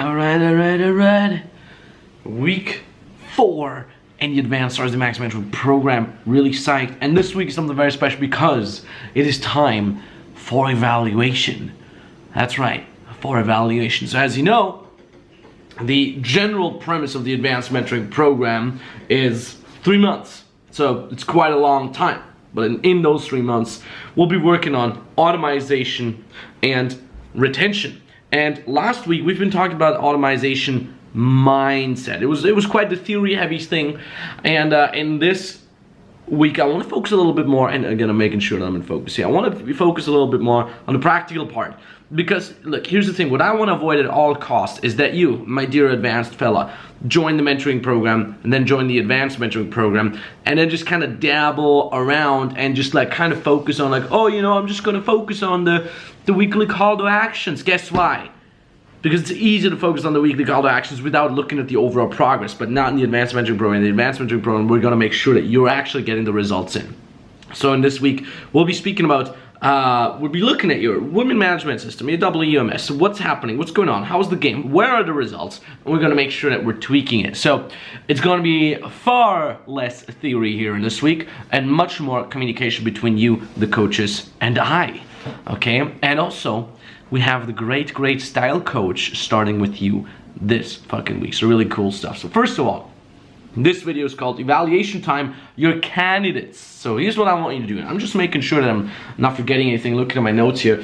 Alright. Week 4 in the Advanced Stars Max Mentoring program. Really psyched. And this week is something very special because it is time for evaluation. That's right, for evaluation. So as you know, the general premise of the Advanced Mentoring program is 3 months. So it's quite a long time. But in those 3 months, we'll be working on automation and retention. And last week we've been talking about automation mindset. It was quite the theory heavy thing, and in this week I want to focus a little bit more, and again I'm making sure that I'm in focus here. I want to focus a little bit more on the practical part, because look, here's the thing, what I want to avoid at all costs is that you, my dear advanced fella, join the mentoring program and then join the advanced mentoring program and then just kind of dabble around and just like kind of focus on like, oh, you know, I'm just going to focus on the weekly call to actions. Guess why? Because it's easy to focus on the weekly call to actions without looking at the overall progress, but not in the advanced mentoring program. In the advanced mentoring program, we're going to make sure that you're actually getting the results in. So in this week, we'll be speaking about, we'll be looking at your women management system, your WUMS. So what's happening? What's going on? How's the game? Where are the results? And we're going to make sure that we're tweaking it. So it's going to be far less theory here in this week and much more communication between you, the coaches, and I. Okay? And also, we have the great style coach starting with you this fucking week. So really cool stuff. So first of all, this video is called Evaluation Time, Your Candidates. So here's what I want you to do. I'm just making sure that I'm not forgetting anything, looking at my notes here.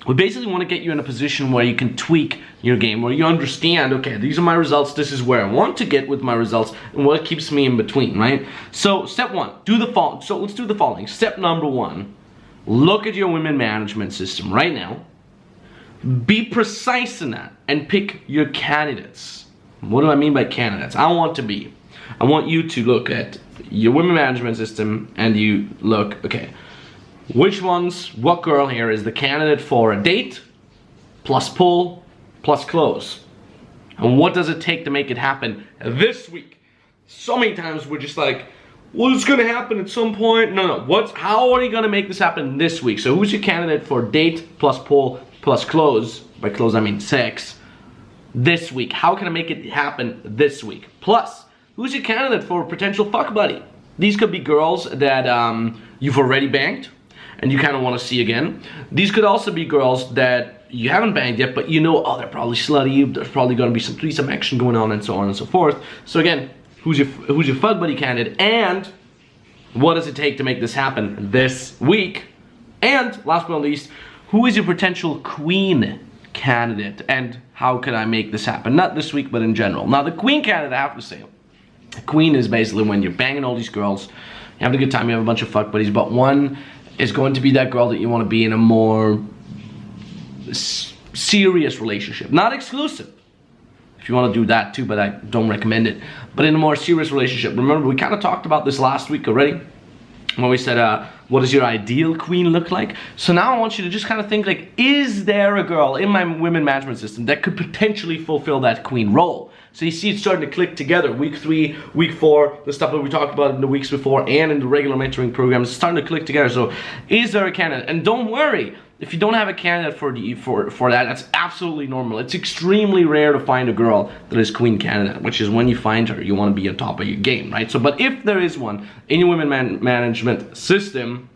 We basically want to get you in a position where you can tweak your game, where you understand, okay, these are my results, this is where I want to get with my results, and what keeps me in between, right? So step one, do the following. So let's do the following. Step number one, look at your women management system right now. Be precise in that and pick your candidates. What do I mean by candidates? I want you to look at your women management system and you look, okay, what girl here is the candidate for a date plus pull plus close? And what does it take to make it happen this week? So many times we're just like, well, it's gonna happen at some point. No. How are you gonna make this happen this week? So who's your candidate for date plus pull plus close? By close I mean sex. This week. How can I make it happen this week? Plus, who's your candidate for potential fuck buddy? These could be girls that you've already banged and you kind of want to see again. These could also be girls that you haven't banged yet, but you know, oh, they're probably slutty. There's probably gonna be some threesome action going on, and so on and so forth. So again, who's your fuck buddy candidate, and what does it take to make this happen this week? And last but not least, who is your potential queen candidate, and how can I make this happen? Not this week, but in general. Now the queen candidate, I have to say, a queen is basically when you're banging all these girls, you're having a good time, you have a bunch of fuck buddies, but one is going to be that girl that you want to be in a more serious relationship. Not exclusive. If you want to do that too, but I don't recommend it. But in a more serious relationship. Remember, we kind of talked about this last week already, when we said, what does your ideal queen look like? So now I want you to just kind of think like, is there a girl in my women management system that could potentially fulfill that queen role? So you see it's starting to click together. Week 3, week 4, the stuff that we talked about in the weeks before and in the regular mentoring programs, it's starting to click together. So is there a candidate? And don't worry, if you don't have a candidate for that, that's absolutely normal. It's extremely rare to find a girl that is queen candidate, which is when you find her, you want to be on top of your game, right? So, but if there is one in your women management system,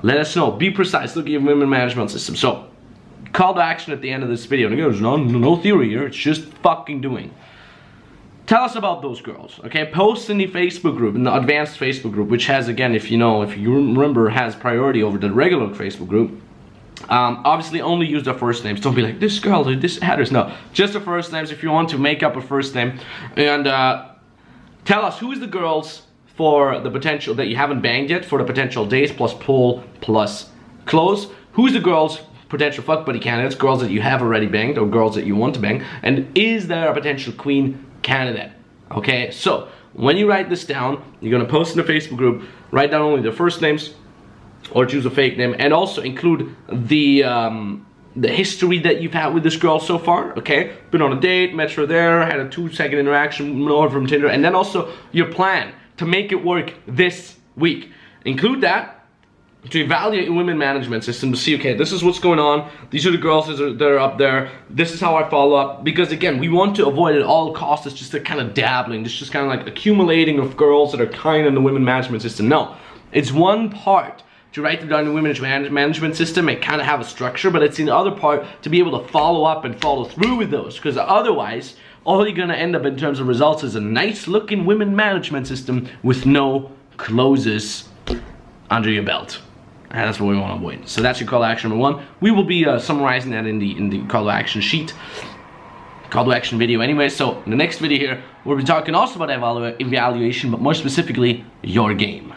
let us know. Be precise. Look at your women management system. So, call to action at the end of this video. And there's no theory here. It's just fucking doing. Tell us about those girls, okay? Post in the Facebook group, in the advanced Facebook group, which has, again, if you remember, has priority over the regular Facebook group. Obviously only use their first names. Don't be like, this girl, this headers. No, just the first names. If you want to make up a first name, and tell us who's the girls for the potential that you haven't banged yet, for the potential dates plus pull plus close. Who's the girls, potential fuck buddy candidates, girls that you have already banged or girls that you want to bang, and is there a potential queen candidate? Okay, so when you write this down, you're gonna post in the Facebook group, write down only their first names, or choose a fake name, and also include the history that you've had with this girl so far, okay? Been on a date, met her there, had a 2-second interaction, know her from Tinder, and then also your plan to make it work this week. Include that, to evaluate your women management system, to see, okay, this is what's going on, these are the girls that are up there, this is how I follow up. Because again, we want to avoid at all costs, it's just a kind of dabbling, it's just kind of like accumulating of girls that are kind in the women management system. No, it's one part to write them down in the women's management system and kind of have a structure, but it's in the other part to be able to follow up and follow through with those, because otherwise, all you're gonna end up in terms of results is a nice looking women management system with no closes under your belt. And that's what we want to avoid. So that's your call to action number 1. We will be summarizing that in the call to action sheet, call to action video anyway. So in the next video here, we'll be talking also about evaluation, but more specifically, your game.